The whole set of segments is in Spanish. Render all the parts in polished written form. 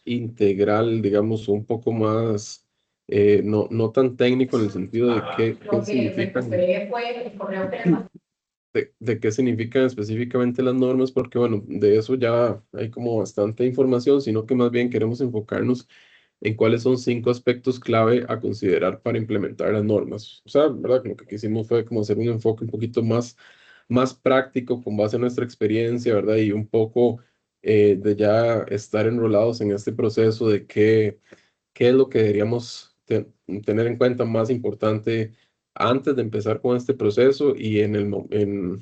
integral, digamos, un poco más, no tan técnico en el sentido de qué Lo que significan, recuperé fue el correo que le mandé. de qué significan específicamente las normas, porque bueno, de eso ya hay como bastante información, sino que más bien queremos enfocarnos en cuáles son 5 aspectos clave a considerar para implementar las normas. O sea, ¿verdad? Lo que quisimos fue como hacer un enfoque un poquito más práctico con base en nuestra experiencia, ¿verdad? Y un poco de ya estar enrolados en este proceso de qué es lo que deberíamos tener en cuenta más importante antes de empezar con este proceso y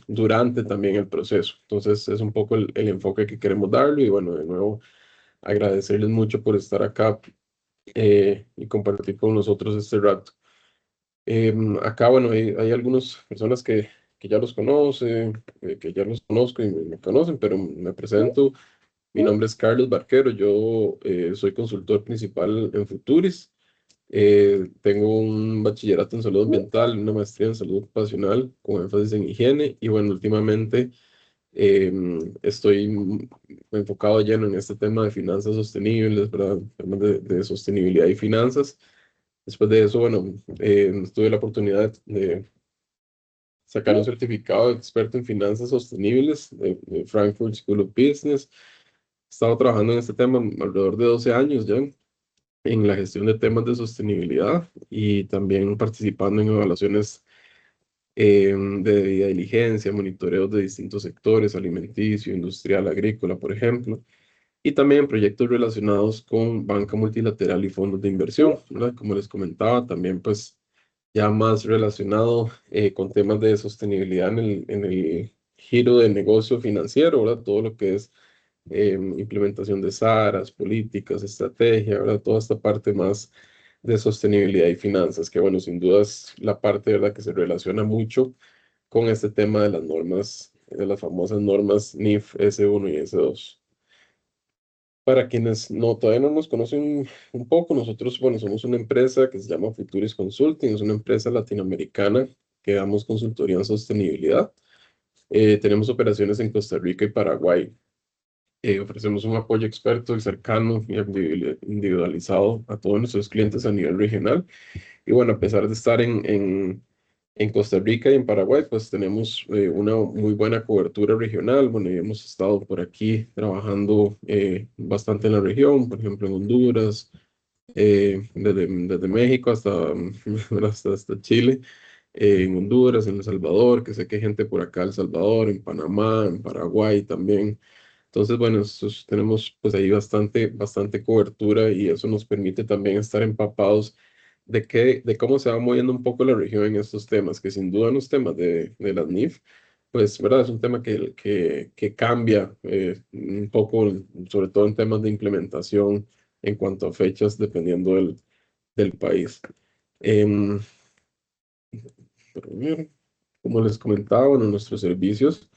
durante también el proceso. Entonces, es un poco el enfoque que queremos darle y bueno, de nuevo, agradecerles mucho por estar acá y compartir con nosotros este rato. Acá, bueno, hay algunas personas que ya los conocen, que ya los conozco y me conocen, pero me presento. Mi nombre es Carlos Barquero, yo soy consultor principal en Futuris. Tengo un bachillerato en salud ambiental, una maestría en salud ocupacional con énfasis en higiene y bueno, últimamente estoy enfocado lleno en este tema de finanzas sostenibles, ¿verdad? Temas de sostenibilidad y finanzas. Después de eso, bueno, tuve la oportunidad de sacar un certificado de experto en finanzas sostenibles de Frankfurt School of Business. He estado trabajando en este tema alrededor de 12 años ya en la gestión de temas de sostenibilidad y también participando en evaluaciones de debida diligencia, monitoreos de distintos sectores, alimenticio, industrial, agrícola, por ejemplo, y también en proyectos relacionados con banca multilateral y fondos de inversión, ¿verdad? Como les comentaba, también pues ya más relacionado con temas de sostenibilidad en el giro del negocio financiero, ¿verdad? Todo lo que es implementación de SARAs, políticas, estrategia, ¿verdad? Toda esta parte más de sostenibilidad y finanzas, que bueno, sin duda es la parte, ¿verdad?, que se relaciona mucho con este tema de las normas, de las famosas normas NIF S1 y S2. Para quienes todavía no nos conocen un poco, nosotros, bueno, somos una empresa que se llama Futuris Consulting, es una empresa latinoamericana que damos consultoría en sostenibilidad. Tenemos operaciones en Costa Rica y Paraguay. Ofrecemos un apoyo experto y cercano y individualizado a todos nuestros clientes a nivel regional. Y bueno, a pesar de estar en Costa Rica y en Paraguay, pues tenemos una muy buena cobertura regional. Bueno, y hemos estado por aquí trabajando bastante en la región, por ejemplo, en Honduras, desde México hasta Chile, en Honduras, en El Salvador, que sé que hay gente por acá, El Salvador, en Panamá, en Paraguay también. Entonces, bueno, tenemos pues ahí bastante cobertura y eso nos permite también estar empapados de cómo se va moviendo un poco la región en estos temas, que sin duda en los temas de las NIF, pues, ¿verdad? Es un tema que cambia un poco, sobre todo en temas de implementación en cuanto a fechas, dependiendo del país. Em, pero bien, como les comentaba, bueno, nuestros servicios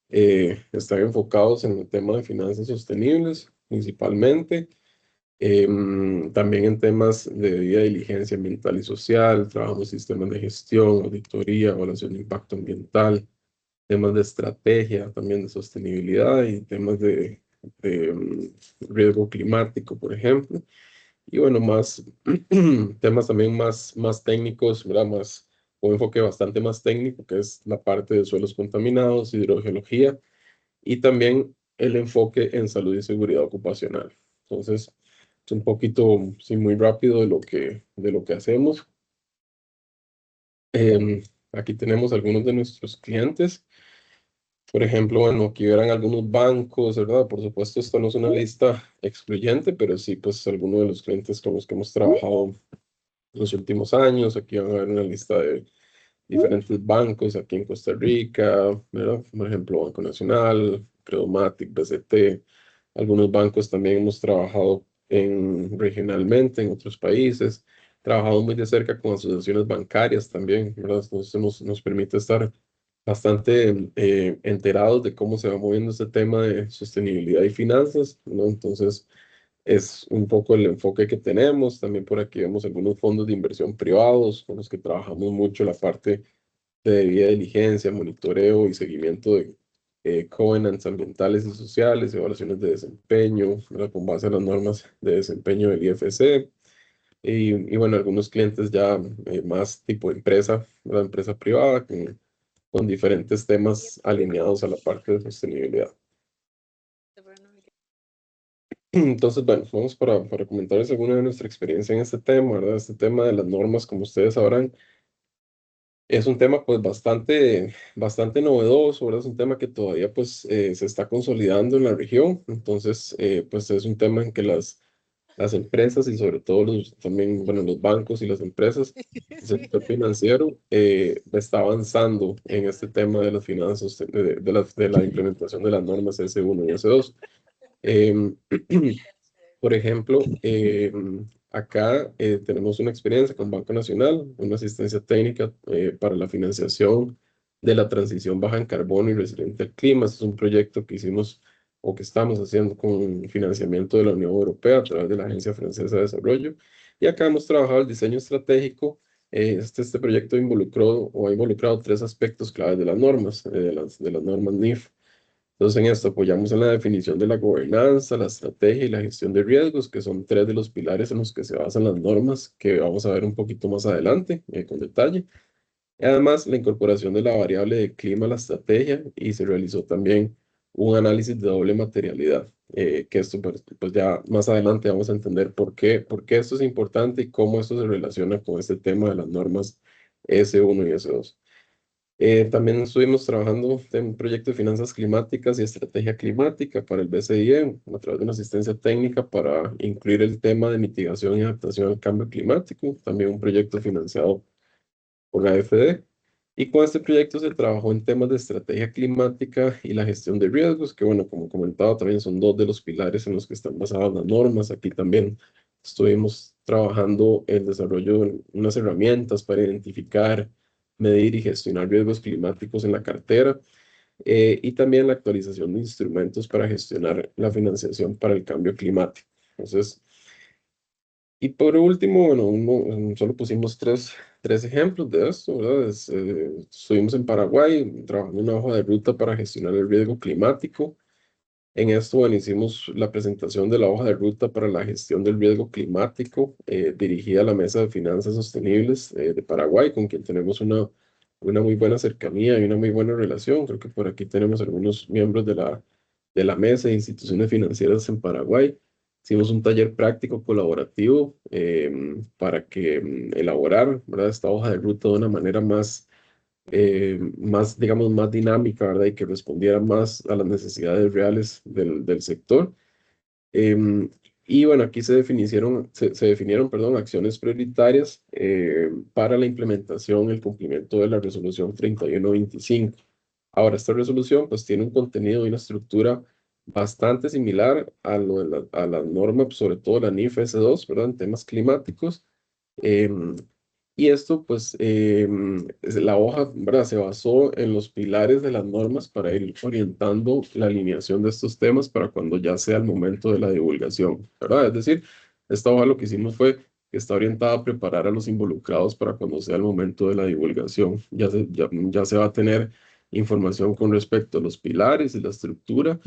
están enfocados en el tema de finanzas sostenibles, principalmente. También en temas de debida diligencia ambiental y social, trabajamos sistemas de gestión, auditoría, evaluación de impacto ambiental, temas de estrategia, también de sostenibilidad y temas de riesgo climático, por ejemplo. Y bueno, temas también más técnicos, ¿verdad? Un enfoque bastante más técnico, que es la parte de suelos contaminados, hidrogeología y también el enfoque en salud y seguridad ocupacional. Entonces, es un poquito, sí, muy rápido de lo que hacemos. Em, Aquí tenemos algunos de nuestros clientes. Por ejemplo, bueno, aquí verán algunos bancos, ¿verdad? Por supuesto, esto no es una lista excluyente, pero sí, pues algunos de los clientes con los que hemos trabajado en los últimos años. Aquí van a ver una lista de diferentes bancos aquí en Costa Rica, ¿verdad? Por ejemplo, Banco Nacional, Credomatic, BCT. Algunos bancos también hemos trabajado regionalmente en otros países. Trabajado muy de cerca con asociaciones bancarias también, ¿verdad? Entonces nos permite estar bastante enterados de cómo se va moviendo este tema de sostenibilidad y finanzas, ¿no? Entonces, es un poco el enfoque que tenemos. También por aquí vemos algunos fondos de inversión privados con los que trabajamos mucho la parte de debida diligencia, monitoreo y seguimiento covenants ambientales y sociales, evaluaciones de desempeño, ¿verdad? Con base a las normas de desempeño del IFC. Y bueno, algunos clientes ya más tipo empresa, ¿verdad? Empresa privada, con diferentes temas alineados a la parte de sostenibilidad. Entonces, bueno, vamos para comentarles alguna de nuestra experiencia en este tema, ¿verdad? Este tema de las normas, como ustedes sabrán, es un tema pues bastante novedoso, ¿verdad? Es un tema que todavía pues se está consolidando en la región. Entonces, pues es un tema en que las empresas y sobre todo también, bueno, los bancos y las empresas, el sector financiero está avanzando en este tema de las finanzas, de la implementación de las normas S1 y S2. Em, Por ejemplo, acá tenemos una experiencia con Banco Nacional, una asistencia técnica para la financiación de la transición baja en carbono y resiliente al clima. Este es un proyecto que hicimos o que estamos haciendo con financiamiento de la Unión Europea a través de la Agencia Francesa de Desarrollo. Y acá hemos trabajado el diseño estratégico. Este proyecto involucró o ha involucrado tres aspectos claves de las normas, de las normas NIF. Entonces, en esto apoyamos en la definición de la gobernanza, la estrategia y la gestión de riesgos, que son tres de los pilares en los que se basan las normas, que vamos a ver un poquito más adelante con detalle. Y además, la incorporación de la variable de clima a la estrategia y se realizó también un análisis de doble materialidad, que esto pues ya más adelante vamos a entender por qué esto es importante y cómo esto se relaciona con este tema de las normas S1 y S2. También estuvimos trabajando en un proyecto de finanzas climáticas y estrategia climática para el BCIE a través de una asistencia técnica para incluir el tema de mitigación y adaptación al cambio climático, también un proyecto financiado por la AFD. Y con este proyecto se trabajó en temas de estrategia climática y la gestión de riesgos, que bueno, como comentaba, también son dos de los pilares en los que están basadas las normas. Aquí también estuvimos trabajando el desarrollo de unas herramientas para identificar, medir y gestionar riesgos climáticos en la cartera, y también la actualización de instrumentos para gestionar la financiación para el cambio climático. Entonces, y por último, bueno, solo pusimos tres ejemplos de esto, ¿verdad? Estuvimos en Paraguay trabajando en una hoja de ruta para gestionar el riesgo climático. En esto, bueno, hicimos la presentación de la hoja de ruta para la gestión del riesgo climático dirigida a la Mesa de Finanzas Sostenibles de Paraguay, con quien tenemos una muy buena cercanía y una muy buena relación. Creo que por aquí tenemos algunos miembros de la mesa de instituciones financieras en Paraguay. Hicimos un taller práctico colaborativo para que elaborar, ¿verdad? Esta hoja de ruta de una manera más, digamos, más dinámica, ¿verdad? Y que respondiera más a las necesidades reales del sector. Em, y bueno, aquí se definieron, perdón, acciones prioritarias para la implementación y el cumplimiento de la resolución 3125. Ahora, esta resolución pues tiene un contenido y una estructura bastante similar a la norma, pues, sobre todo la NIF S2, ¿verdad? En temas climáticos. Em, y esto, pues, la hoja, ¿verdad? Se basó en los pilares de las normas para ir orientando la alineación de estos temas para cuando ya sea el momento de la divulgación, ¿verdad? Es decir, esta hoja lo que hicimos fue que está orientada a preparar a los involucrados para cuando sea el momento de la divulgación. Ya se va a tener información con respecto a los pilares y la estructura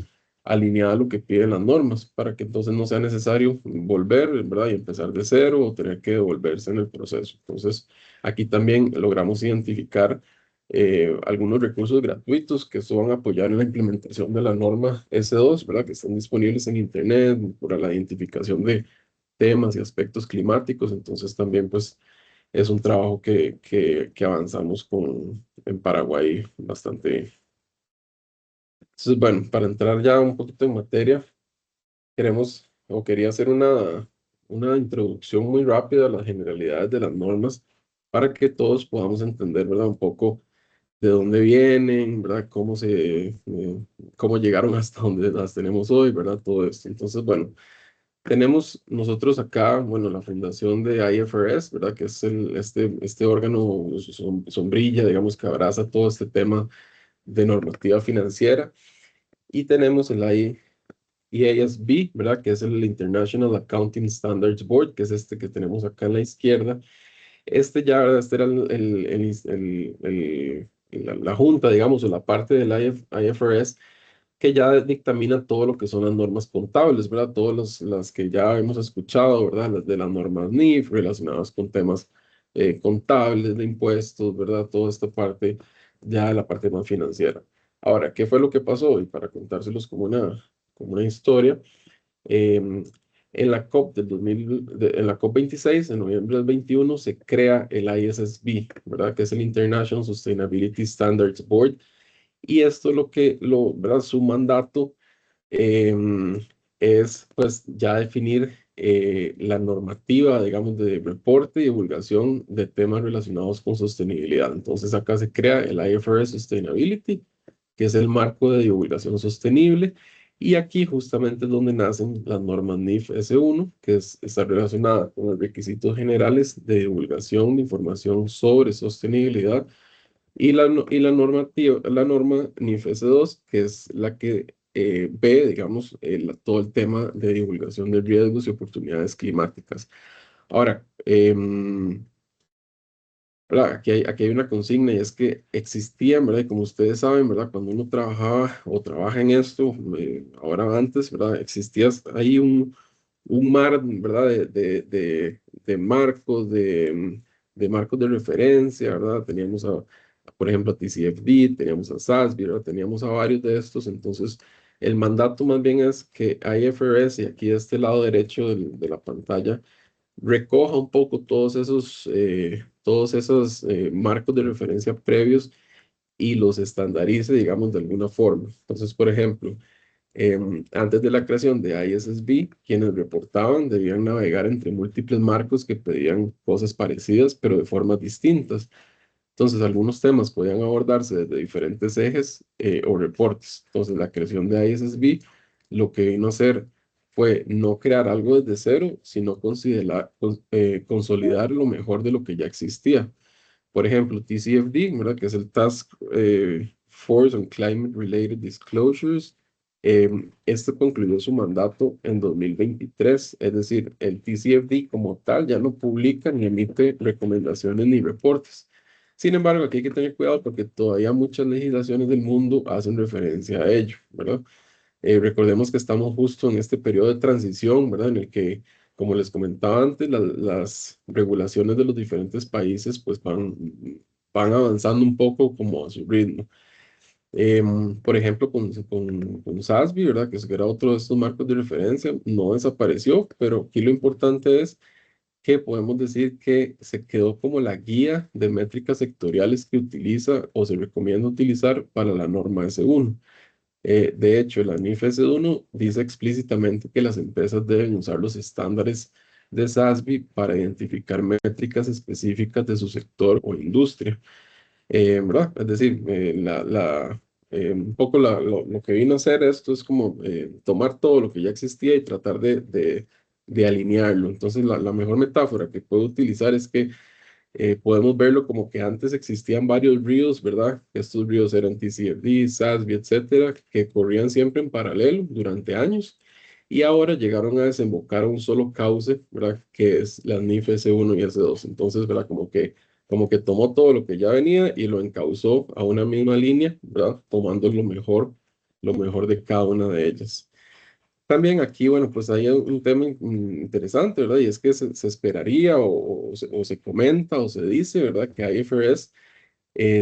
alineada a lo que piden las normas, para que entonces no sea necesario volver, ¿verdad? Y empezar de cero o tener que devolverse en el proceso. Entonces, aquí también logramos identificar algunos recursos gratuitos que esto van a apoyar en la implementación de la norma S2, ¿verdad? Que están disponibles en Internet para la identificación de temas y aspectos climáticos. Entonces, también, pues, es un trabajo que avanzamos en Paraguay bastante. Entonces, bueno, para entrar ya un poquito en materia, quería hacer una introducción muy rápida a las generalidades de las normas para que todos podamos entender, ¿verdad? Un poco de dónde vienen, ¿verdad? Cómo llegaron hasta donde las tenemos hoy, ¿verdad? Todo esto. Entonces, bueno, tenemos nosotros acá, bueno, la fundación de IFRS, ¿verdad? Que es este órgano sombrilla, digamos, que abraza todo este tema de normativa financiera. Y tenemos el IASB, ¿verdad? Que es el International Accounting Standards Board, que es este que tenemos acá en la izquierda. Este ya, ¿verdad? Este era la junta, digamos, o la parte del IFRS que ya dictamina todo lo que son las normas contables, ¿verdad? Todas las que ya hemos escuchado, ¿verdad? Las de las normas NIF relacionadas con temas contables, de impuestos, ¿verdad? Toda esta parte, ya la parte más financiera. Ahora, ¿qué fue lo que pasó? Y para contárselos como una historia, em, en la COP en la COP 26, en noviembre del 21, se crea el ISSB, ¿verdad? Que es el International Sustainability Standards Board, y esto ¿verdad? Su mandato em, es pues ya definir la normativa, digamos, de reporte y divulgación de temas relacionados con sostenibilidad. Entonces acá se crea el IFRS Sustainability, que es el marco de divulgación sostenible, y aquí justamente es donde nacen las normas NIF S1, que está relacionada con los requisitos generales de divulgación de información sobre sostenibilidad y la normativa, la norma NIF-S2, que es la que ve, digamos, todo el tema de divulgación de riesgos y oportunidades climáticas. Ahora, ¿verdad? Aquí hay una consigna y es que existían, ¿verdad? Y como ustedes saben, ¿verdad? Cuando uno trabajaba o trabaja en esto, ahora antes, ¿verdad? Existía ahí un mar, ¿verdad? De marcos, de marcos de referencia, ¿verdad? Teníamos por ejemplo, a TCFD, teníamos a SASB, ¿verdad? Teníamos a varios de estos. Entonces, el mandato más bien es que IFRS, y aquí de este lado derecho de la pantalla, recoja un poco todos esos marcos de referencia previos y los estandarice, digamos, de alguna forma. Entonces, por ejemplo, antes de la creación de ISSB, quienes reportaban debían navegar entre múltiples marcos que pedían cosas parecidas, pero de formas distintas. Entonces, algunos temas podían abordarse desde diferentes ejes o reportes. Entonces, la creación de ISSB lo que vino a hacer fue no crear algo desde cero, sino consolidar lo mejor de lo que ya existía. Por ejemplo, TCFD, ¿verdad? Que es el Task Force on Climate Related Disclosures. Este concluyó su mandato en 2023, es decir, el TCFD como tal ya no publica ni emite recomendaciones ni reportes. Sin embargo, aquí hay que tener cuidado porque todavía muchas legislaciones del mundo hacen referencia a ello, ¿verdad? Recordemos que estamos justo en este periodo de transición, ¿verdad? En el que, como les comentaba antes, las regulaciones de los diferentes países pues van avanzando un poco como a su ritmo. Por ejemplo, con SASB, ¿verdad? Que era otro de estos marcos de referencia, no desapareció, pero aquí lo importante es que podemos decir que se quedó como la guía de métricas sectoriales que utiliza o se recomienda utilizar para la norma S1. De hecho, la NIF S1 dice explícitamente que las empresas deben usar los estándares de SASB para identificar métricas específicas de su sector o industria. ¿Verdad? Es decir, un poco lo que vino a hacer esto es como tomar todo lo que ya existía y tratar de alinearlo. Entonces, la mejor metáfora que puedo utilizar es que podemos verlo como que antes existían varios ríos, ¿verdad? Estos ríos eran TCFD, SASB, etcétera, que corrían siempre en paralelo durante años y ahora llegaron a desembocar a un solo cauce, ¿verdad? Que es la NIF S1 y S2. Entonces, ¿verdad? Como que tomó todo lo que ya venía y lo encauzó a una misma línea, ¿verdad? Tomando lo mejor de cada una de ellas. También aquí, bueno, pues hay un tema interesante, ¿verdad? Y es que se esperaría o se comenta o se dice, ¿verdad? Que IFRS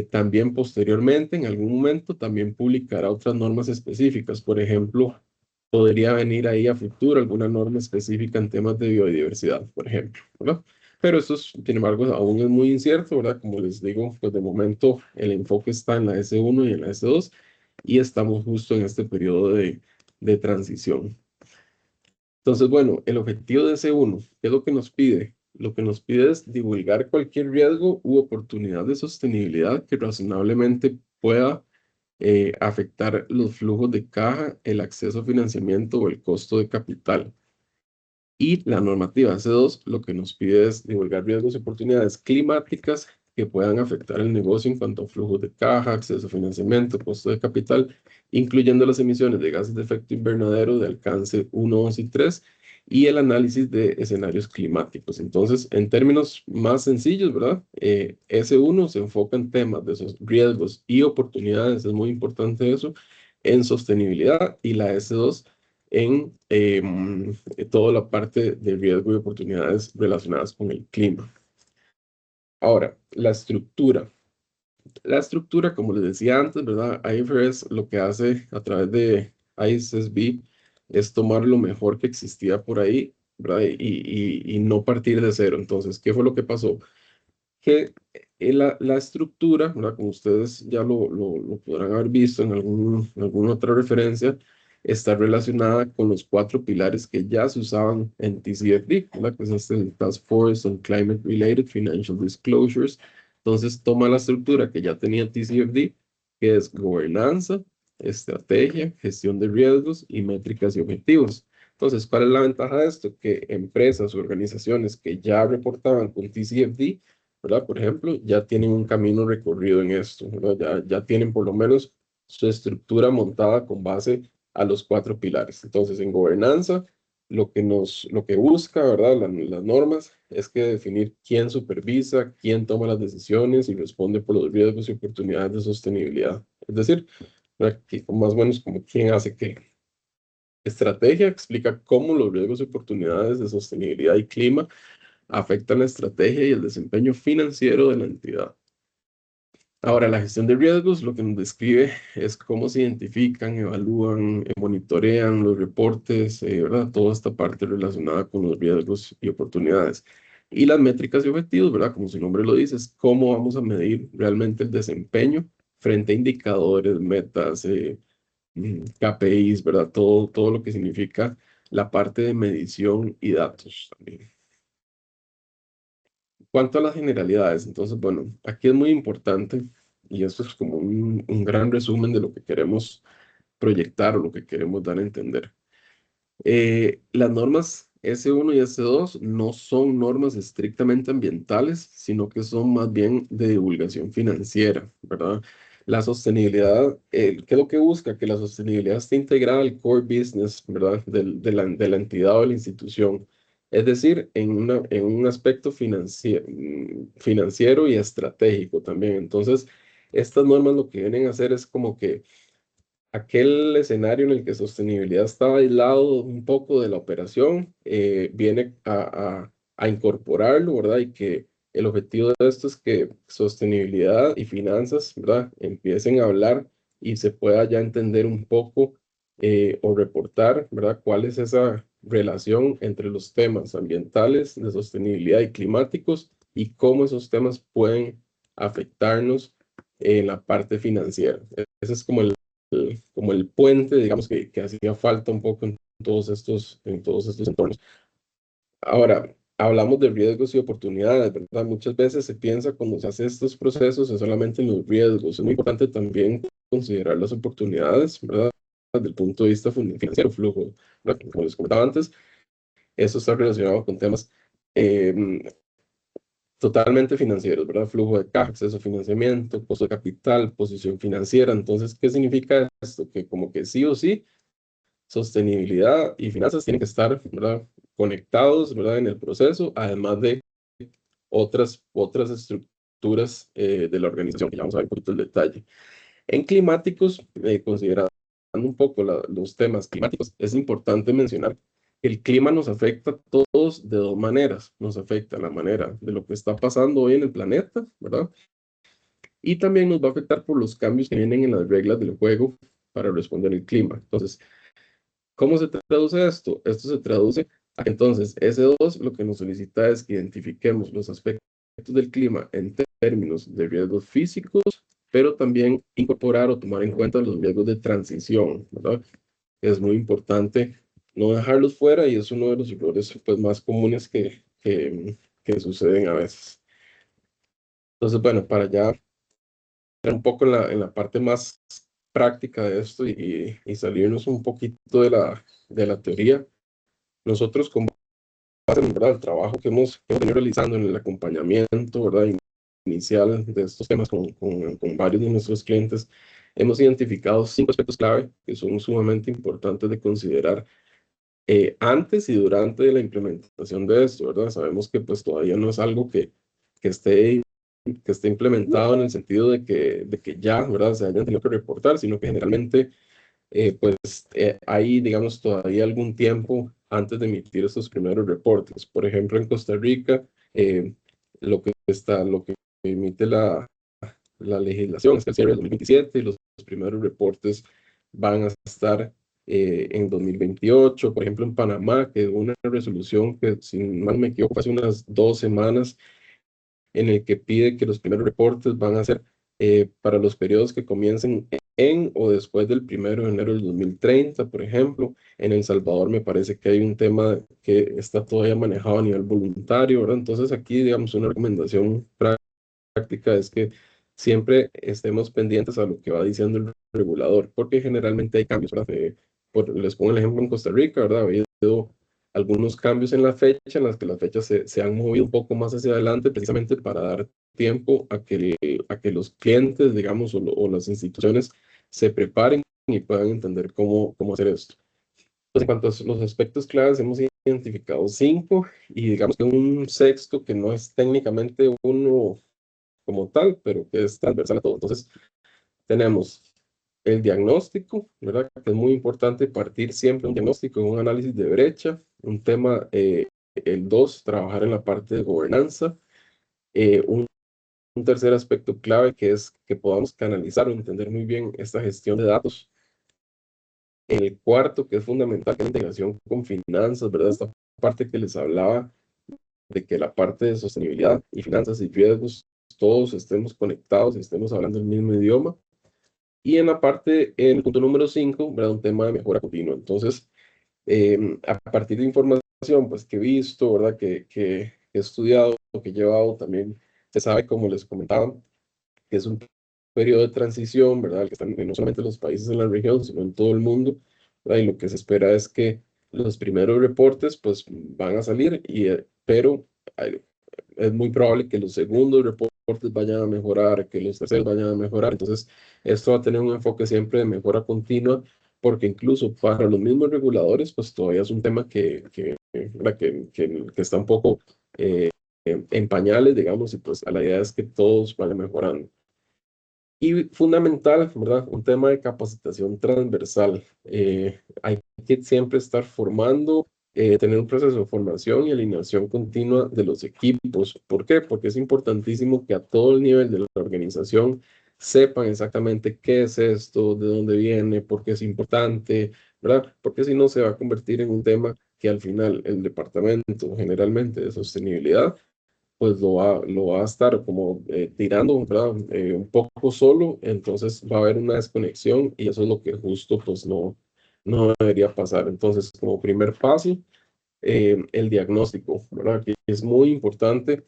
también posteriormente, en algún momento, también publicará otras normas específicas. Por ejemplo, podría venir ahí a futuro alguna norma específica en temas de biodiversidad, por ejemplo, ¿verdad? Pero eso, sin embargo, aún es muy incierto, ¿verdad? Como les digo, pues de momento el enfoque está en la S1 y en la S2 y estamos justo en este periodo de transición. Entonces, bueno, el objetivo de S1, ¿qué es lo que nos pide? Lo que nos pide es divulgar cualquier riesgo u oportunidad de sostenibilidad que razonablemente pueda afectar los flujos de caja, el acceso a financiamiento o el costo de capital. Y la normativa C2 lo que nos pide es divulgar riesgos y oportunidades climáticas que puedan afectar el negocio en cuanto a flujos de caja, acceso a financiamiento, costo de capital, incluyendo las emisiones de gases de efecto invernadero de alcance 1, 2 y 3 y el análisis de escenarios climáticos. Entonces, en términos más sencillos, ¿verdad? S1 se enfoca en temas de esos riesgos y oportunidades, es muy importante eso, en sostenibilidad, y la S2 en toda la parte de riesgo y oportunidades relacionadas con el clima. Ahora, la estructura. La estructura, como les decía antes, ¿verdad? IFRS lo que hace a través de ISSB es tomar lo mejor que existía por ahí, ¿verdad? Y no partir de cero. Entonces, ¿qué fue lo que pasó? Que la estructura, ¿verdad? Como ustedes ya lo podrán haber visto en alguna otra referencia, está relacionada con los 4 pilares que ya se usaban en TCFD, ¿verdad? Que es el Task Force on Climate Related Financial Disclosures. Entonces toma la estructura que ya tenía TCFD, que es gobernanza, estrategia, gestión de riesgos y métricas y objetivos. Entonces, ¿cuál es la ventaja de esto? Que empresas o organizaciones que ya reportaban con TCFD, ¿verdad? Por ejemplo, ya tienen un camino recorrido en esto, ¿verdad? Ya tienen por lo menos su estructura montada con base a los 4 pilares. Entonces, en gobernanza, lo que busca, ¿verdad? Las normas es que definir quién supervisa, quién toma las decisiones y responde por los riesgos y oportunidades de sostenibilidad. Es decir, ¿verdad? Más o menos como quién hace qué. Estrategia explica cómo los riesgos y oportunidades de sostenibilidad y clima afectan la estrategia y el desempeño financiero de la entidad. Ahora, la gestión de riesgos lo que nos describe es cómo se identifican, evalúan, monitorean los reportes, ¿verdad? Toda esta parte relacionada con los riesgos y oportunidades. Y las métricas y objetivos, ¿verdad? Como su nombre lo dice, es cómo vamos a medir realmente el desempeño frente a indicadores, metas, KPIs, ¿verdad? Todo lo que significa la parte de medición y datos también. Cuanto a las generalidades, entonces, bueno, aquí es muy importante, y esto es como un gran resumen de lo que queremos proyectar o lo que queremos dar a entender. Las normas S1 y S2 no son normas estrictamente ambientales, sino que son más bien de divulgación financiera, ¿verdad? La sostenibilidad, ¿qué es lo que busca? Que la sostenibilidad esté integrada al core business, ¿verdad? De la entidad o de la institución. Es decir, en un aspecto financiero y estratégico también. Entonces, estas normas lo que vienen a hacer es como que aquel escenario en el que sostenibilidad estaba aislado un poco de la operación, viene a incorporarlo, ¿verdad? Y que el objetivo de esto es que sostenibilidad y finanzas, ¿verdad? Empiecen a hablar y se pueda ya entender un poco o reportar, ¿verdad? ¿Cuál es esa relación entre los temas ambientales, de sostenibilidad y climáticos, y cómo esos temas pueden afectarnos en la parte financiera? Ese es como el puente, digamos, que hacía falta un poco en todos estos entornos. Ahora, hablamos de riesgos y oportunidades, ¿verdad? Muchas veces se piensa cuando se hace estos procesos es solamente en los riesgos. Es muy importante también considerar las oportunidades, ¿verdad? Desde el punto de vista financiero, flujo, ¿verdad? Como les comentaba antes, eso está relacionado con temas em, totalmente financieros, ¿verdad? Flujo de caja, acceso a financiamiento, costo de capital, posición financiera. Entonces, ¿qué significa esto? Que como que sí o sí, sostenibilidad y finanzas tienen que estar, ¿verdad? Conectados, ¿verdad? En el proceso, además de otras estructuras de la organización, que ya vamos a ver un poquito el detalle. En climáticos, considerando un poco los temas climáticos, es importante mencionar que el clima nos afecta a todos de 2 maneras. Nos afecta la manera de lo que está pasando hoy en el planeta, ¿verdad? Y también nos va a afectar por los cambios que vienen en las reglas del juego para responder al clima. Entonces, ¿cómo se traduce esto? Esto se traduce a que entonces S2 lo que nos solicita es que identifiquemos los aspectos del clima en términos de riesgos físicos, pero también incorporar o tomar en cuenta los riesgos de transición, ¿verdad? Es muy importante no dejarlos fuera y es uno de los errores pues, más comunes que suceden a veces. Entonces, bueno, para ya entrar un poco en la parte más práctica de esto y salirnos un poquito de la teoría, nosotros como base, ¿verdad? El trabajo que hemos venido realizando en el acompañamiento, ¿verdad? Inicial de estos temas con varios de nuestros clientes, hemos identificado 5 aspectos clave que son sumamente importantes de considerar antes y durante la implementación de esto, ¿verdad? Sabemos que pues todavía no es algo que esté, que esté implementado en el sentido de que ya, ¿verdad? Se hayan tenido que reportar, sino que generalmente hay, digamos, todavía algún tiempo antes de emitir estos primeros reportes. Por ejemplo, en Costa Rica, lo que emite la legislación es que el cierre del 2027 y los primeros reportes van a estar en 2028. Por ejemplo, en Panamá, que hubo una resolución que, si mal me equivoco, hace unas 2 semanas, en el que pide que los primeros reportes van a ser para los periodos que comiencen en o después del 1 de enero del 2030, por ejemplo. En El Salvador me parece que hay un tema que está todavía manejado a nivel voluntario, ¿verdad? Entonces aquí, digamos, una recomendación práctica es que siempre estemos pendientes a lo que va diciendo el regulador, porque generalmente hay cambios, ¿verdad? Les pongo el ejemplo en Costa Rica, ¿verdad? Ha habido algunos cambios en la fecha, en las que las fechas se han movido un poco más hacia adelante, precisamente para dar tiempo a que los clientes, digamos, o las instituciones se preparen y puedan entender cómo hacer esto. Pues en cuanto a los aspectos claves, hemos identificado 5 y digamos que un sexto que no es técnicamente uno como tal, pero que es transversal a todo. Entonces, tenemos el diagnóstico, ¿verdad? Que es muy importante partir siempre un diagnóstico, un análisis de brecha, un tema, el 2, trabajar en la parte de gobernanza, un tercer aspecto clave que es que podamos canalizar o entender muy bien esta gestión de datos. El cuarto, que es fundamental, que es la integración con finanzas, ¿verdad? Esta parte que les hablaba de que la parte de sostenibilidad y finanzas y riesgos, todos estemos conectados, estemos hablando el mismo idioma. Y en la parte, en el punto número 5, ¿verdad? Un tema de mejora continua. Entonces, a partir de información pues, que he visto, ¿verdad? Que he estudiado, que he llevado también, se sabe, como les comentaba, que es un periodo de transición, ¿verdad? Que están no solamente en los países en la región, sino en todo el mundo, ¿verdad? Y lo que se espera es que los primeros reportes pues van a salir, pero es muy probable que los segundos reportes vayan a mejorar, que los terceros vayan a mejorar. Entonces, esto va a tener un enfoque siempre de mejora continua, porque incluso para los mismos reguladores, pues todavía es un tema ¿verdad? Que está un poco en pañales, digamos, y pues la idea es que todos vayan mejorando. Y fundamental, ¿verdad? Un tema de capacitación transversal. Hay que siempre estar formando, tener un proceso de formación y alineación continua de los equipos. ¿Por qué? Porque es importantísimo que a todo el nivel de la organización sepan exactamente qué es esto, de dónde viene, por qué es importante, ¿verdad? Porque si no se va a convertir en un tema que al final el departamento generalmente de sostenibilidad pues lo va a estar como tirando, ¿verdad? Un poco solo, entonces va a haber una desconexión y eso es lo que justo pues no debería pasar. Entonces, como primer paso, el diagnóstico, ¿verdad? Que es muy importante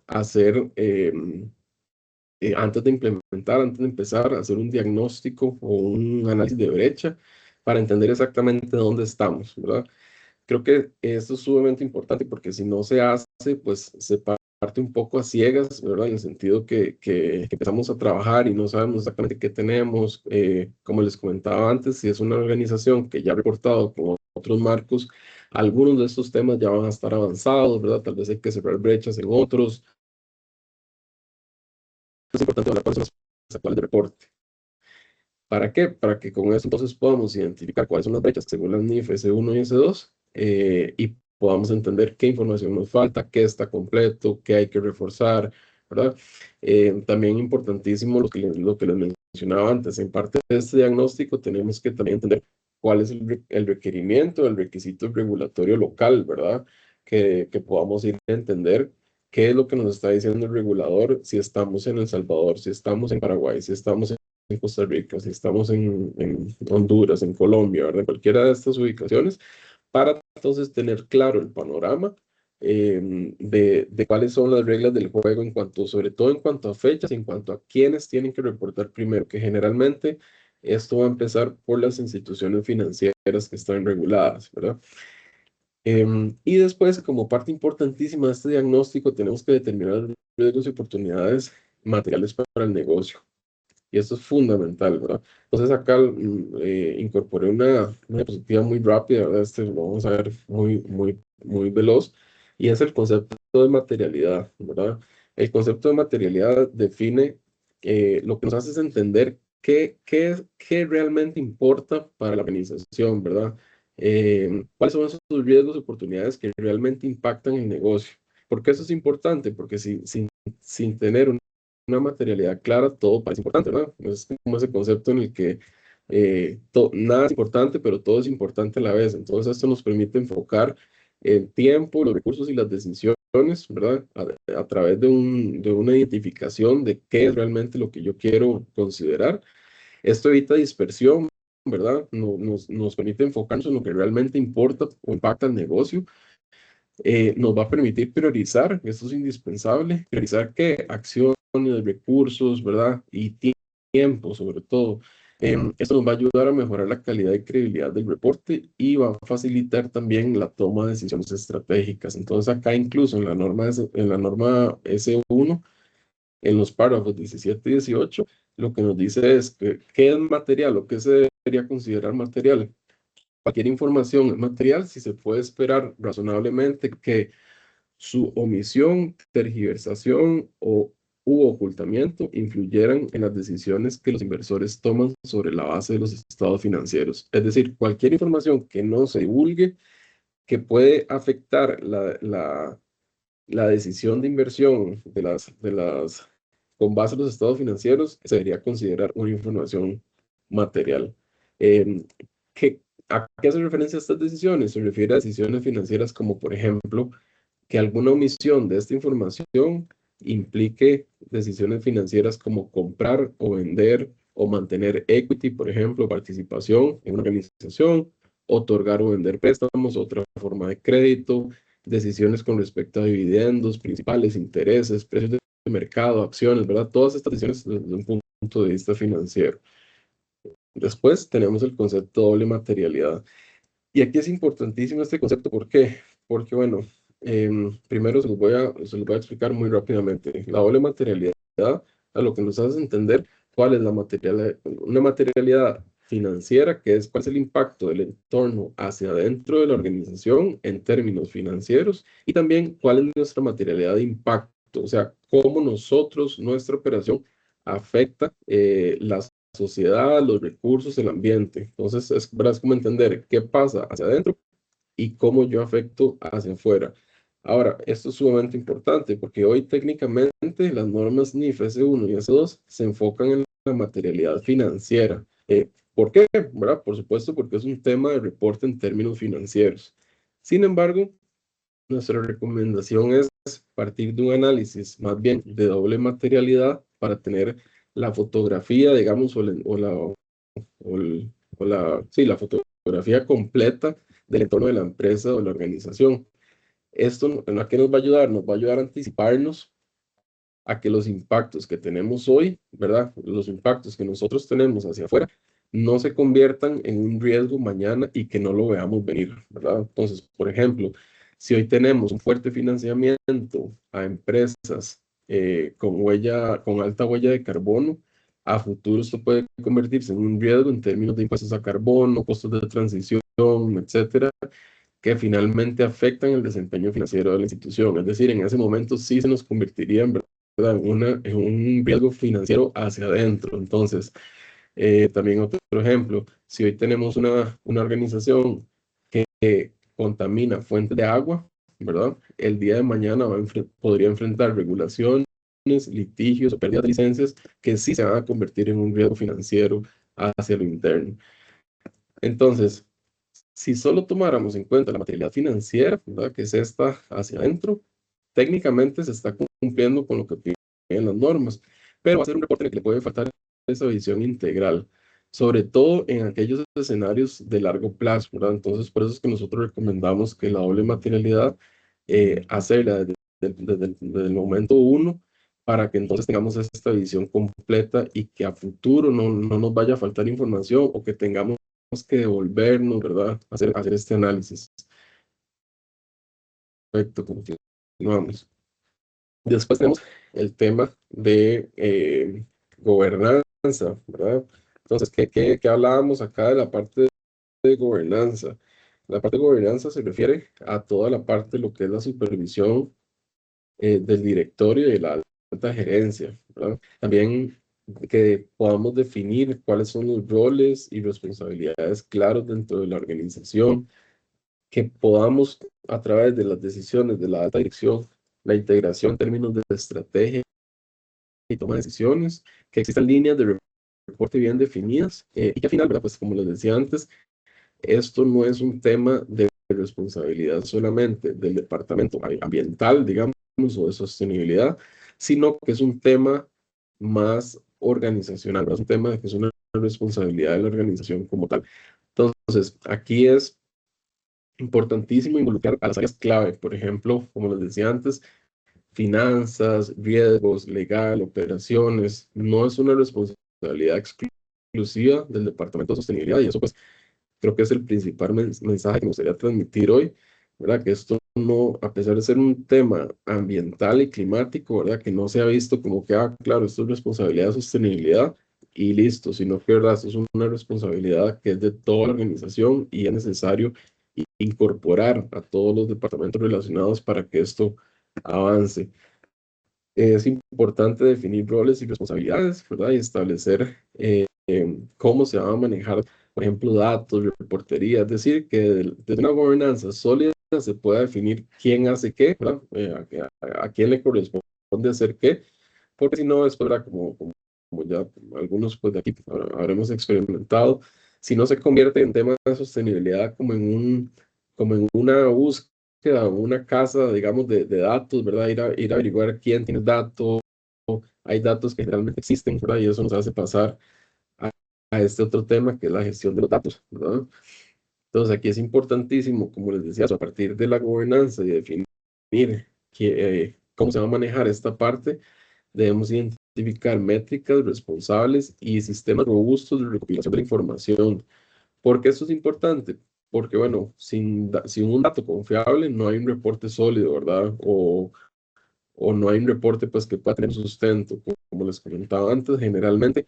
hacer, antes de implementar, antes de empezar, hacer un diagnóstico o un análisis de brecha para entender exactamente dónde estamos, ¿verdad? Creo que esto es sumamente importante porque si no se hace, pues se parte un poco a ciegas, ¿verdad? En el sentido que empezamos a trabajar y no sabemos exactamente qué tenemos. Como les comentaba antes, si es una organización que ya ha reportado con otros marcos, algunos de estos temas ya van a estar avanzados, ¿verdad? Tal vez hay que cerrar brechas en otros. Es importante hablar cuáles son las actuales de reporte. ¿Para qué? Para que con eso entonces podamos identificar cuáles son las brechas según las NIF S1 y S2 y podamos entender qué información nos falta, qué está completo, qué hay que reforzar, ¿verdad? También importantísimo lo que les mencionaba antes, en parte de este diagnóstico tenemos que también entender cuál es el requerimiento, el requisito regulatorio local, ¿verdad? Que podamos ir a entender qué es lo que nos está diciendo el regulador, si estamos en El Salvador, si estamos en Paraguay, si estamos en Costa Rica, si estamos en Honduras, en Colombia, ¿verdad? Cualquiera de estas ubicaciones, para entonces tener claro el panorama de cuáles son las reglas del juego en cuanto, sobre todo en cuanto a fechas, en cuanto a quiénes tienen que reportar primero, que generalmente esto va a empezar por las instituciones financieras que están reguladas, ¿verdad? Y después, como parte importantísima de este diagnóstico, tenemos que determinar riesgos y oportunidades materiales para el negocio. Y esto es fundamental, ¿verdad? Entonces acá incorporé una diapositiva muy rápida, ¿verdad? Este lo vamos a ver muy veloz, y es el concepto de materialidad, ¿verdad? El concepto de materialidad define lo que nos hace es entender qué realmente importa para la organización, ¿verdad? ¿Cuáles son esos riesgos y oportunidades que realmente impactan el negocio? ¿Por qué eso es importante? Porque sin tener una materialidad clara, todo parece importante, ¿verdad? Es como ese concepto en el que nada es importante, pero todo es importante a la vez. Entonces, esto nos permite enfocar el tiempo, los recursos y las decisiones, ¿verdad? A través de una identificación de qué es realmente lo que yo quiero considerar. Esto evita dispersión, ¿verdad? Nos permite enfocarnos en lo que realmente importa o impacta al negocio. Nos va a permitir priorizar, esto es indispensable, priorizar qué acciones, recursos, ¿verdad? Y tiempo, sobre todo. Esto nos va a ayudar a mejorar la calidad y credibilidad del reporte y va a facilitar también la toma de decisiones estratégicas. Entonces, acá incluso en la norma S1, en los párrafos 17 y 18, lo que nos dice es que qué es material o qué se debería considerar material. Cualquier información es material si se puede esperar razonablemente que su omisión, tergiversación u ocultamiento influyeran en las decisiones que los inversores toman sobre la base de los estados financieros. Es decir, cualquier información que no se divulgue, que puede afectar la decisión de inversión con base en los estados financieros, se debería considerar una información material. Eh, ¿qué, ¿A qué hace referencia estas decisiones? Se refiere a decisiones financieras como, por ejemplo, que alguna omisión de esta información implique decisiones financieras como comprar o vender o mantener equity, por ejemplo, participación en una organización, otorgar o vender préstamos, otra forma de crédito, decisiones con respecto a dividendos, principales, intereses, precios de mercado, acciones, ¿verdad? Todas estas decisiones desde un punto de vista financiero. Después tenemos el concepto de doble materialidad. Y aquí es importantísimo este concepto, ¿por qué? Porque, bueno, primero se los voy a explicar muy rápidamente. La doble materialidad a lo que nos hace entender cuál es una materialidad financiera, que es cuál es el impacto del entorno hacia adentro de la organización en términos financieros, y también cuál es nuestra materialidad de impacto, o sea, cómo nosotros, nuestra operación afecta las sociedad, los recursos, el ambiente. Entonces, ¿verdad? Es como entender qué pasa hacia adentro y cómo yo afecto hacia afuera. Ahora, esto es sumamente importante porque hoy técnicamente las normas NIF S1 y S2 se enfocan en la materialidad financiera. ¿Por qué? ¿Verdad? Por supuesto, porque es un tema de reporte en términos financieros. Sin embargo, nuestra recomendación es partir de un análisis más bien de doble materialidad para tener la fotografía, digamos, sí, la fotografía completa del entorno de la empresa o la organización. Esto, ¿a qué nos va a ayudar? Nos va a ayudar a anticiparnos a que los impactos que tenemos hoy, ¿verdad? Los impactos que nosotros tenemos hacia afuera, no se conviertan en un riesgo mañana y que no lo veamos venir, ¿verdad? Entonces, por ejemplo, si hoy tenemos un fuerte financiamiento a empresas con alta huella de carbono, a futuro esto puede convertirse en un riesgo en términos de impuestos a carbono, costos de transición, etcétera, que finalmente afectan el desempeño financiero de la institución. Es decir, en ese momento sí se nos convertiría en un riesgo financiero hacia adentro. Entonces, también otro ejemplo, si hoy tenemos una organización que contamina fuentes de agua, ¿verdad? El día de mañana podría enfrentar regulaciones, litigios o pérdidas de licencias que sí se van a convertir en un riesgo financiero hacia lo interno. Entonces, si solo tomáramos en cuenta la materialidad financiera, ¿verdad? Que es esta hacia adentro, técnicamente se está cumpliendo con lo que piden las normas, pero va a ser un reporte en el que le puede faltar esa visión integral, sobre todo en aquellos escenarios de largo plazo, ¿verdad? Entonces, por eso es que nosotros recomendamos que la doble materialidad, hacerla desde el momento uno, para que entonces tengamos esta visión completa y que a futuro no nos vaya a faltar información o que tengamos que devolvernos, ¿verdad? Hacer este análisis. Perfecto, continuamos. Después tenemos el tema de gobernanza, ¿verdad? Entonces, ¿qué hablábamos acá de la parte de gobernanza? La parte de gobernanza se refiere a toda la parte de lo que es la supervisión del directorio y de la alta gerencia, ¿verdad? También que podamos definir cuáles son los roles y responsabilidades claros dentro de la organización, que podamos a través de las decisiones de la alta dirección, la integración en términos de estrategia y toma de decisiones, que existan líneas de reporte bien definidas y que al final, ¿verdad? Pues como les decía antes, esto no es un tema de responsabilidad solamente del departamento ambiental, digamos, o de sostenibilidad, sino que es un tema más organizacional, es un tema que es una responsabilidad de la organización como tal. Entonces, aquí es importantísimo involucrar a las áreas clave, por ejemplo, como les decía antes, finanzas, riesgos, legal, operaciones. No es una responsabilidad exclusiva del Departamento de Sostenibilidad y eso pues creo que es el principal mensaje que me gustaría transmitir hoy, ¿verdad? Que esto no, a pesar de ser un tema ambiental y climático, ¿verdad? Que no se ha visto como que, ah, claro, esto es responsabilidad de sostenibilidad y listo, sino que, ¿verdad? Esto es una responsabilidad que es de toda la organización y es necesario incorporar a todos los departamentos relacionados para que esto avance. Es importante definir roles y responsabilidades, ¿verdad? Y establecer cómo se van a manejar, por ejemplo, datos, reportería. Es decir, que desde una gobernanza sólida se pueda definir quién hace qué, ¿verdad? A quién le corresponde hacer qué, porque si no, después, ¿verdad? Como ya algunos pues, de aquí habremos experimentado, si no se convierte en tema de sostenibilidad como en una búsqueda, una casa, digamos, de datos, ¿verdad? Ir a averiguar quién tiene datos, hay datos que realmente existen, ¿verdad? Y eso nos hace pasar a, a este otro tema que es la gestión de los datos, ¿verdad? Entonces aquí es importantísimo, como les decía, a partir de la gobernanza y definir cómo se va a manejar esta parte, debemos identificar métricas responsables y sistemas robustos de recopilación de la información. ¿Por qué esto es importante? Porque, bueno, sin un dato confiable no hay un reporte sólido, ¿verdad? O no hay un reporte pues, que pueda tener sustento. Como les comentaba antes, generalmente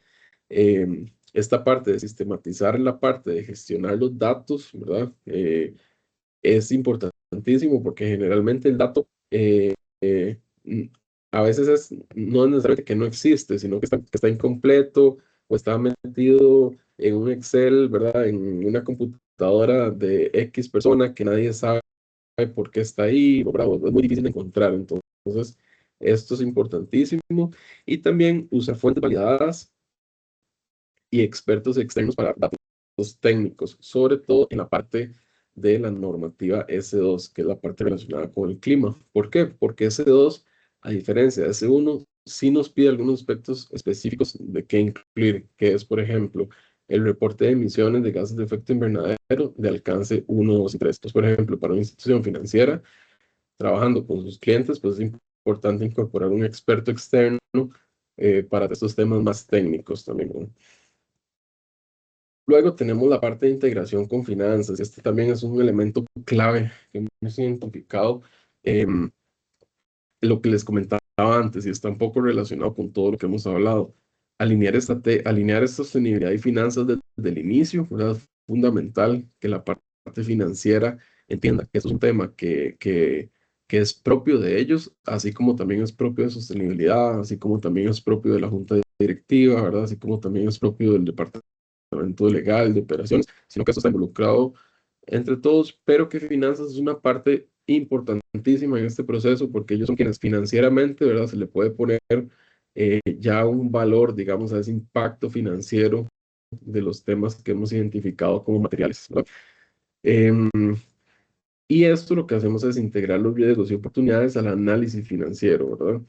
esta parte de sistematizar la parte de gestionar los datos, ¿verdad? Es importantísimo porque generalmente el dato n- a veces no es necesariamente que no existe, sino que está incompleto o está metido en un Excel, ¿verdad? En una computadora de X persona que nadie sabe por qué está ahí, ¿verdad? Es muy difícil de encontrar. Entonces, esto es importantísimo. Y también usar fuentes validadas y expertos externos para datos técnicos, sobre todo en la parte de la normativa S2, que es la parte relacionada con el clima. ¿Por qué? Porque S2, a diferencia de S1, sí nos pide algunos aspectos específicos de qué incluir, que es, por ejemplo, el reporte de emisiones de gases de efecto invernadero de alcance 1, 2 y 3. Entonces, por ejemplo, para una institución financiera, trabajando con sus clientes, pues es importante incorporar un experto externo para estos temas más técnicos también, ¿no? Luego tenemos la parte de integración con finanzas. Este también es un elemento clave que hemos identificado. Lo que les comentaba antes y está un poco relacionado con todo lo que hemos hablado. Alinear sostenibilidad y finanzas desde el inicio, ¿verdad? Es fundamental que la parte financiera entienda que eso es un tema que es propio de ellos, así como también es propio de sostenibilidad, así como también es propio de la junta directiva, ¿verdad? Así como también es propio del departamento legal, de operaciones, sino que eso está involucrado entre todos, pero que finanzas es una parte importantísima en este proceso porque ellos son quienes financieramente, ¿verdad? Se le puede poner ya un valor, digamos, a ese impacto financiero de los temas que hemos identificado como materiales, ¿verdad? Em, y esto lo que hacemos es integrar los riesgos y oportunidades al análisis financiero, ¿verdad?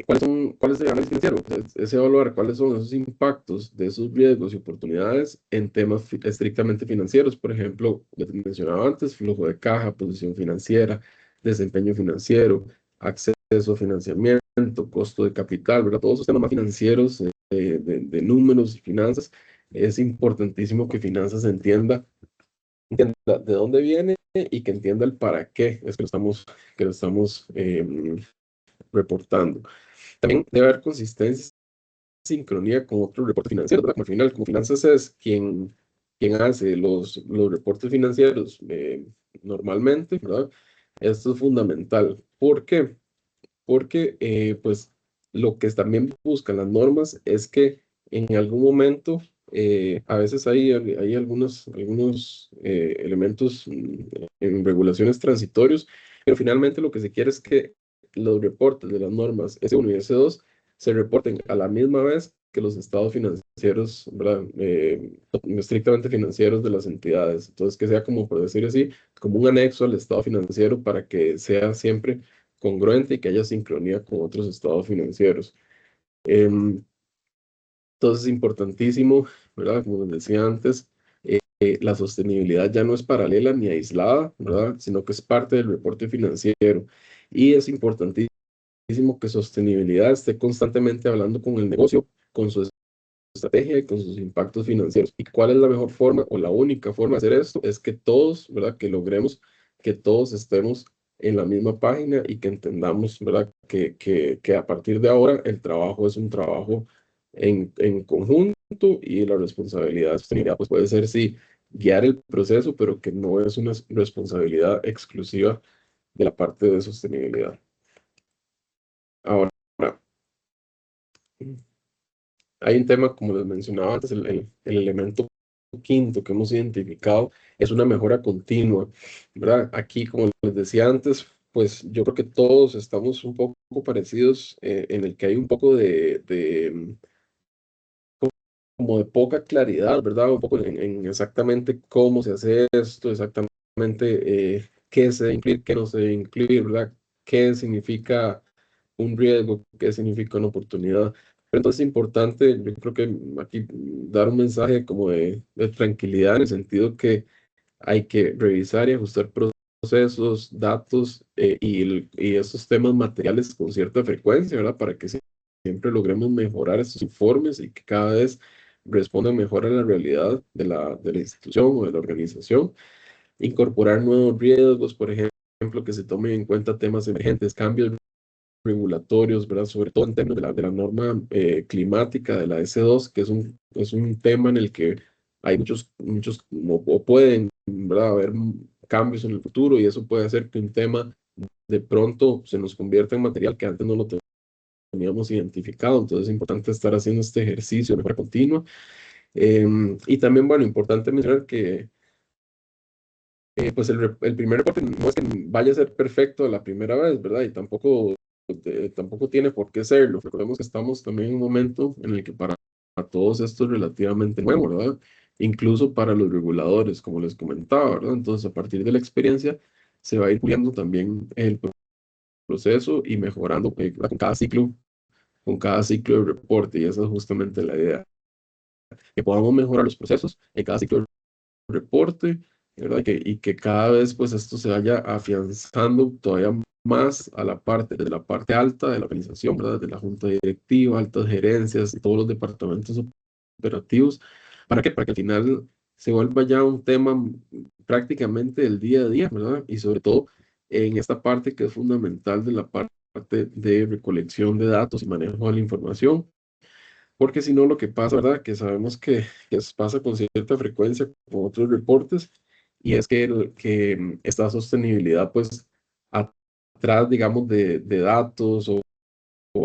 ¿Cuál es el análisis financiero? Es evaluar cuáles son esos impactos de esos riesgos y oportunidades en temas estrictamente financieros. Por ejemplo, lo que mencionaba antes, flujo de caja, posición financiera, desempeño financiero, acceso a financiamiento, costo de capital, ¿verdad? Todos esos temas más financieros, de números y finanzas. Es importantísimo que finanzas entienda de dónde viene y que entienda el para qué es que lo estamos reportando. También debe haber consistencia sincronía con otros reportes financieros, ¿verdad? Al final, como finanzas es quien hace los reportes financieros normalmente, ¿verdad? Esto es fundamental. ¿Por qué? Porque pues lo que también buscan las normas es que en algún momento, a veces hay algunos elementos en regulaciones transitorios, pero finalmente lo que se quiere es que los reportes de las normas S1 y S2 se reporten a la misma vez que los estados financieros, ¿verdad? Estrictamente financieros de las entidades. Entonces, que sea como, por decir así, como un anexo al estado financiero para que sea siempre congruente y que haya sincronía con otros estados financieros. Em, entonces es importantísimo, ¿verdad? Como les decía antes, la sostenibilidad ya no es paralela ni aislada, ¿verdad? Sino que es parte del reporte financiero. Y es importantísimo que sostenibilidad esté constantemente hablando con el negocio, con su estrategia y con sus impactos financieros. ¿Y cuál es la mejor forma o la única forma de hacer esto? Es que todos, ¿verdad? Que logremos que todos estemos en la misma página y que entendamos, ¿verdad? Que a partir de ahora el trabajo es un trabajo en conjunto y la responsabilidad de sostenibilidad pues puede ser, sí, guiar el proceso, pero que no es una responsabilidad exclusiva de la parte de sostenibilidad. Ahora, hay un tema, como les mencionaba antes, el elemento quinto que hemos identificado es una mejora continua, ¿verdad? Aquí, como les decía antes, pues yo creo que todos estamos un poco parecidos en el que hay un poco como de poca claridad, ¿verdad? Un poco en exactamente cómo se hace esto, exactamente qué se debe incluir, qué no se debe incluir, ¿verdad? ¿Qué significa un riesgo, qué significa una oportunidad? Pero entonces es importante, yo creo que aquí dar un mensaje como de tranquilidad en el sentido que hay que revisar y ajustar procesos, datos y esos temas materiales con cierta frecuencia, ¿verdad? Para que siempre logremos mejorar estos informes y que cada vez respondan mejor a la realidad de la institución o de la organización. Incorporar nuevos riesgos, por ejemplo, que se tomen en cuenta temas emergentes, cambios regulatorios, ¿verdad? Sobre todo en términos de la norma climática de la S2, que es un tema en el que hay muchos, o pueden, ¿verdad? Haber cambios en el futuro y eso puede hacer que un tema de pronto se nos convierta en material que antes no lo teníamos identificado. Entonces es importante estar haciendo este ejercicio de mejora continua. Y también, bueno, importante mencionar que pues el primer reporte no es que vaya a ser perfecto la primera vez, ¿verdad? Y tampoco tiene por qué serlo. Recordemos que estamos también en un momento en el que para todos esto es relativamente nuevo, ¿verdad? Incluso para los reguladores, como les comentaba, ¿verdad? Entonces, a partir de la experiencia, se va a ir puliendo también el proceso y mejorando con cada ciclo de reporte, y esa es justamente la idea, que podamos mejorar los procesos en cada ciclo de reporte, ¿verdad? Y que cada vez pues esto se vaya afianzando todavía más a de la parte alta de la organización, ¿verdad? De la junta directiva, altas gerencias y todos los departamentos operativos. ¿Para qué? Para que al final se vuelva ya un tema prácticamente del día a día, ¿verdad? Y sobre todo en esta parte que es fundamental de la parte de recolección de datos y manejo de la información, porque si no, lo que pasa, ¿verdad? Que sabemos que pasa con cierta frecuencia con otros reportes, y es que esta sostenibilidad, pues, atrás, digamos, de datos o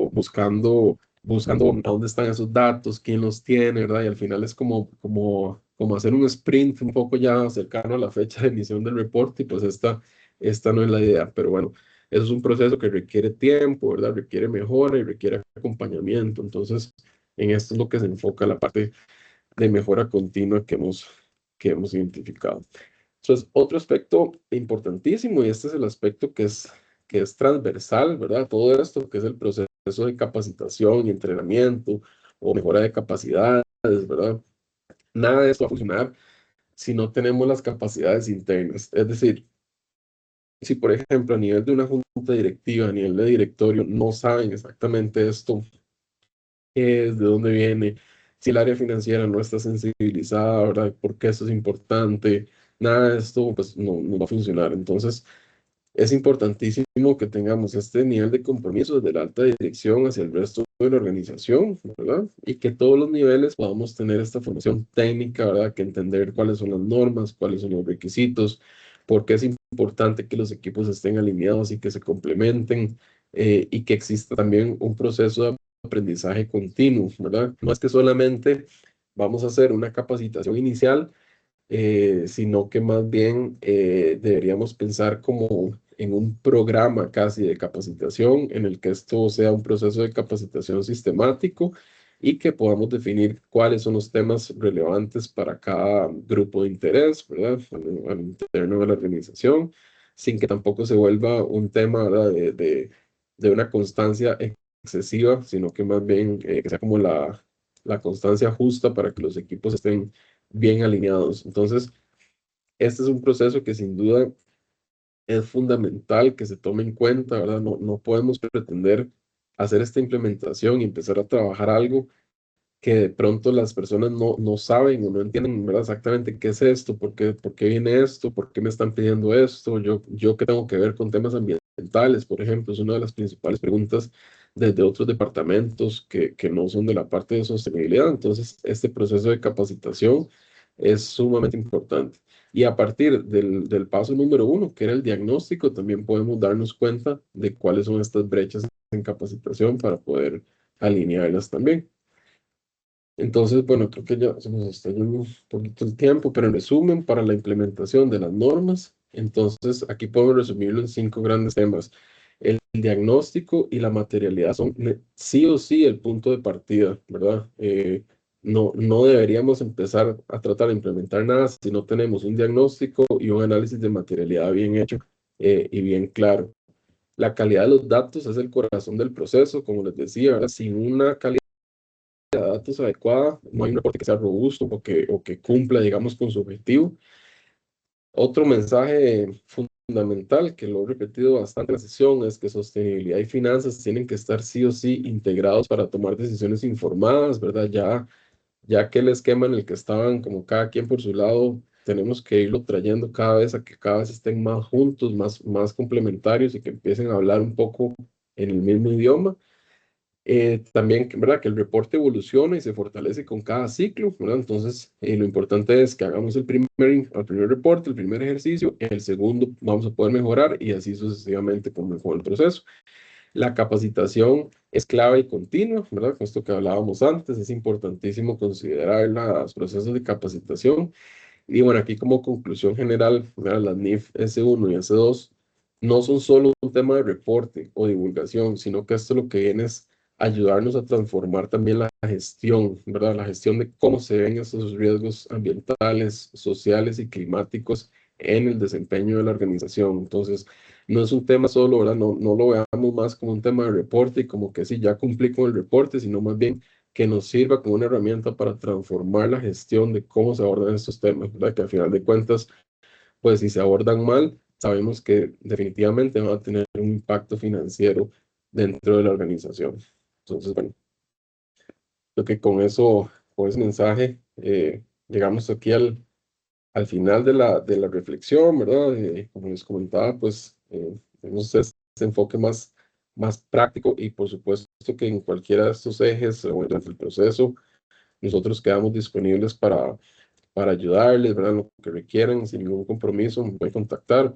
buscando a dónde están esos datos, quién los tiene, ¿verdad? Y al final es como hacer un sprint un poco ya cercano a la fecha de emisión del reporte, y pues esta no es la idea, pero bueno. Eso es un proceso que requiere tiempo, ¿verdad? Requiere mejora y requiere acompañamiento. Entonces, en esto es lo que se enfoca la parte de mejora continua que hemos identificado. Entonces, otro aspecto importantísimo, y este es el aspecto que es transversal, ¿verdad? Todo esto, que es el proceso de capacitación y entrenamiento o mejora de capacidades, ¿verdad? Nada de esto va a funcionar si no tenemos las capacidades internas. Es decir, si por ejemplo a nivel de una junta directiva, a nivel de directorio, no saben exactamente esto, qué es, de dónde viene, si el área financiera no está sensibilizada, ¿verdad? ¿Por qué esto es importante? Nada de esto, pues, no va a funcionar. Entonces, es importantísimo que tengamos este nivel de compromiso desde la alta dirección hacia el resto de la organización, ¿verdad? Y que todos los niveles podamos tener esta formación técnica, ¿verdad? Que entender cuáles son las normas, cuáles son los requisitos, por qué es importante que los equipos estén alineados y que se complementen, y que exista también un proceso de aprendizaje continuo, ¿verdad? No es que solamente vamos a hacer una capacitación inicial, sino que más bien deberíamos pensar como en un programa casi de capacitación en el que esto sea un proceso de capacitación sistemático y que podamos definir cuáles son los temas relevantes para cada grupo de interés, ¿verdad? Al interno de la organización, sin que tampoco se vuelva un tema, ¿verdad? De una constancia excesiva, sino que más bien que sea como la constancia justa para que los equipos estén bien alineados. Entonces, este es un proceso que sin duda es fundamental que se tome en cuenta, ¿verdad? No, no podemos pretender hacer esta implementación y empezar a trabajar algo que de pronto las personas no saben o no entienden, ¿verdad? Exactamente qué es esto, por qué viene esto, por qué me están pidiendo esto, yo qué tengo que ver con temas ambientales, por ejemplo, es una de las principales preguntas desde otros departamentos que no son de la parte de sostenibilidad. Entonces, este proceso de capacitación es sumamente importante. Y a partir del paso número uno, que era el diagnóstico, también podemos darnos cuenta de cuáles son estas brechas en capacitación para poder alinearlas también. Entonces, bueno, creo que ya se nos está yendo un poquito el tiempo, pero en resumen, para la implementación de las normas, entonces aquí podemos resumirlo en cinco grandes temas. El diagnóstico y la materialidad son sí o sí el punto de partida, ¿verdad? No deberíamos empezar a tratar de implementar nada si no tenemos un diagnóstico y un análisis de materialidad bien hecho, y bien claro. La calidad de los datos es el corazón del proceso, como les decía, ¿verdad? Sin una calidad datos adecuada, no hay un reporte que sea robusto o que cumpla, digamos, con su objetivo. Otro mensaje fundamental, que lo he repetido bastante en la sesión, es que sostenibilidad y finanzas tienen que estar sí o sí integrados para tomar decisiones informadas, ¿verdad? Ya que el esquema en el que estaban como cada quien por su lado, tenemos que irlo trayendo cada vez a que cada vez estén más juntos, más complementarios y que empiecen a hablar un poco en el mismo idioma. También, ¿verdad? Que el reporte evoluciona y se fortalece con cada ciclo, ¿verdad? Entonces, lo importante es que hagamos el primer reporte, el primer ejercicio, en el segundo vamos a poder mejorar y así sucesivamente con el proceso. La capacitación es clave y continua, ¿verdad? Con esto que hablábamos antes, es importantísimo considerar los procesos de capacitación. Y bueno, aquí como conclusión general, ¿verdad? Las NIF S1 y S2 no son solo un tema de reporte o divulgación, sino que esto lo que viene es ayudarnos a transformar también la gestión, ¿verdad? La gestión de cómo se ven esos riesgos ambientales, sociales y climáticos en el desempeño de la organización. Entonces, no es un tema solo, ¿verdad? No lo veamos más como un tema de reporte y como que sí, ya cumplí con el reporte, sino más bien que nos sirva como una herramienta para transformar la gestión de cómo se abordan estos temas, ¿verdad? Que al final de cuentas, pues si se abordan mal, sabemos que definitivamente van a tener un impacto financiero dentro de la organización. Entonces, bueno, creo que con ese mensaje, llegamos aquí al final de la reflexión, ¿verdad? Como les comentaba, pues tenemos este enfoque más práctico y por supuesto que en cualquiera de estos ejes o durante el proceso, nosotros quedamos disponibles para ayudarles, ¿verdad? Lo que requieran, sin ningún compromiso, me pueden contactar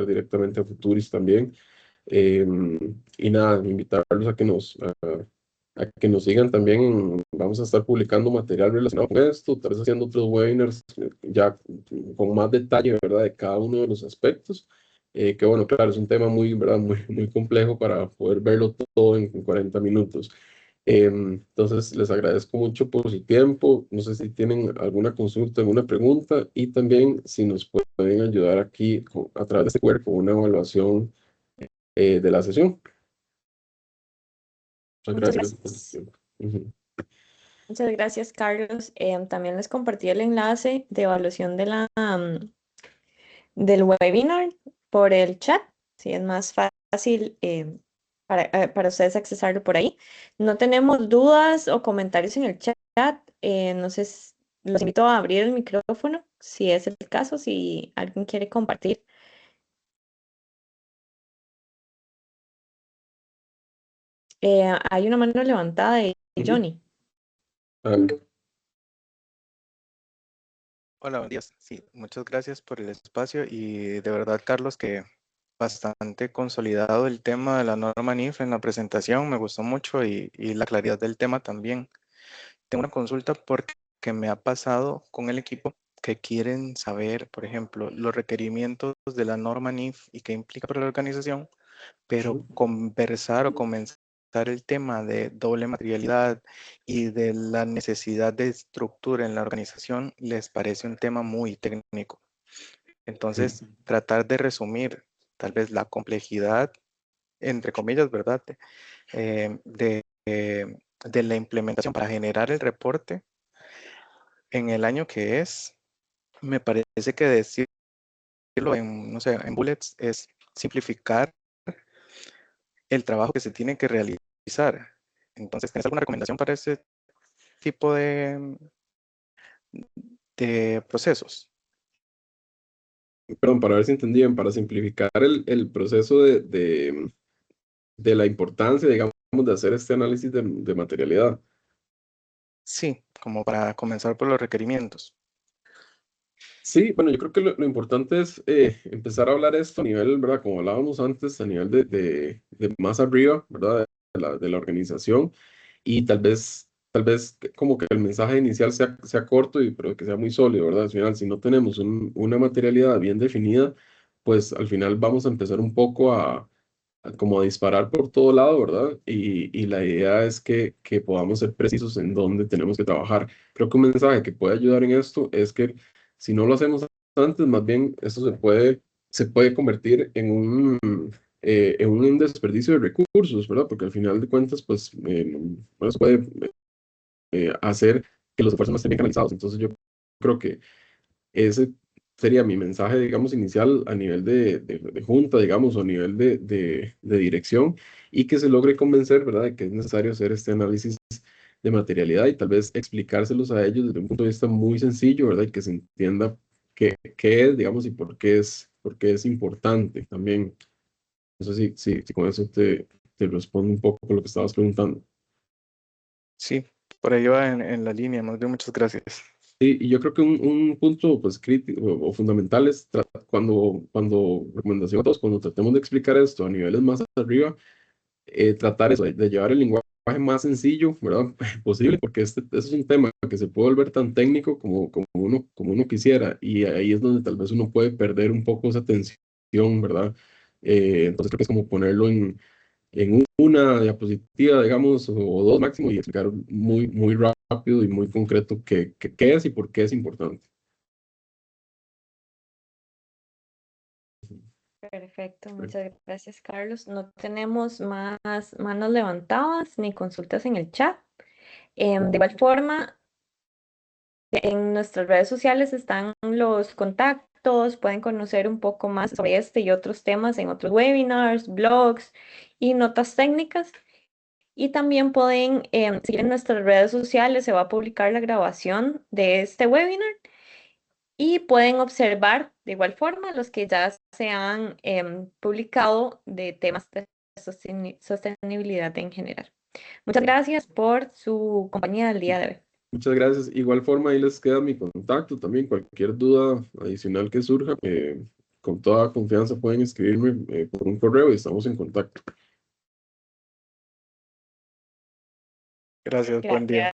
directamente a Futuris también. Eh, y nada, invitarlos a que nos sigan también. Vamos a estar publicando material relacionado con esto, tal vez haciendo otros webinars ya con más detalle, ¿verdad? De cada uno de los aspectos. Que bueno, claro, es un tema muy, ¿verdad? Muy complejo para poder verlo todo en 40 minutos. Entonces, les agradezco mucho por su tiempo. No sé si tienen alguna consulta, alguna pregunta y también si nos pueden ayudar aquí a través de este QR con una evaluación de la sesión. Muchas Muchas gracias por su gracias. tiempo. Ujú. Muchas gracias, Carlos. También les compartí el enlace de evaluación de del webinar por el chat, si es más fácil para ustedes accesarlo por ahí. No tenemos dudas o comentarios en el chat. No sé, los invito a abrir el micrófono, si es el caso, si alguien quiere compartir. Hay una mano levantada de Ujú. Johnny. Ah, Hola, buenos días. Sí, muchas gracias por el espacio y de verdad, Carlos, que bastante consolidado el tema de la norma NIF en la presentación, me gustó mucho y la claridad del tema también. Tengo una consulta porque me ha pasado con el equipo que quieren saber, por ejemplo, los requerimientos de la norma NIF y qué implica para la organización, pero ujú. conversar o comenzar el tema de doble materialidad y de la necesidad de estructura en la organización les parece un tema muy técnico. Entonces, tratar de resumir tal vez la complejidad, entre comillas, ¿verdad? De la implementación para generar el reporte en el año que es, me parece que decirlo en, no sé, en bullets es simplificar el trabajo que se tiene que realizar. Entonces, ¿tienes alguna recomendación para ese tipo de procesos? Perdón, para ver si entendían, para simplificar el proceso de la importancia, digamos, de hacer este análisis de materialidad. Sí, como para comenzar por los requerimientos. Sí, bueno, yo creo que lo importante es empezar a hablar esto a nivel, ¿verdad? Como hablábamos antes, a nivel de más arriba, ¿verdad? De la organización y tal vez como que el mensaje inicial sea corto, pero que sea muy sólido, ¿verdad? Al final, si no tenemos una materialidad bien definida, pues al final vamos a empezar un poco como a disparar por todo lado, ¿verdad? Y la idea es que podamos ser precisos en dónde tenemos que trabajar. Creo que un mensaje que puede ayudar en esto es que si no lo hacemos antes, más bien esto se puede convertir en un desperdicio de recursos, ¿verdad? Porque al final de cuentas, pues, bueno, se puede hacer que los esfuerzos no estén bien canalizados. Entonces yo creo que ese sería mi mensaje, digamos, inicial a nivel de junta, digamos, o a nivel de dirección, y que se logre convencer, ¿verdad?, de que es necesario hacer este análisis de materialidad y tal vez explicárselos a ellos desde un punto de vista muy sencillo, ¿verdad?, y que se entienda qué es, digamos, y por qué es importante también. No sé si con eso te respondo un poco lo que estabas preguntando. Sí, por ahí va en la línea. Más bien, muchas gracias. Sí, y yo creo que un punto pues crítico o fundamental es cuando recomendación a todos, cuando tratemos de explicar esto a niveles más arriba, tratar eso, de llevar el lenguaje más sencillo, ¿verdad? Posible, porque este es un tema que se puede volver tan técnico como uno quisiera, y ahí es donde tal vez uno puede perder un poco esa tensión, ¿verdad? Entonces creo que es como ponerlo en una diapositiva, digamos, o dos máximo, y explicar muy, muy rápido y muy concreto qué es y por qué es importante. Perfecto, muchas gracias, Carlos. No tenemos más manos levantadas ni consultas en el chat. De igual forma, en nuestras redes sociales están los contactos, pueden conocer un poco más sobre este y otros temas en otros webinars, blogs y notas técnicas. Y también pueden seguir en nuestras redes sociales, se va a publicar la grabación de este webinar y pueden observar de igual forma los que ya se han publicado de temas de sostenibilidad en general. Muchas gracias por su compañía el día de hoy. Muchas gracias. Igual forma, ahí les queda mi contacto también. Cualquier duda adicional que surja, con toda confianza pueden escribirme por un correo y estamos en contacto. Gracias, buen día. Gracias.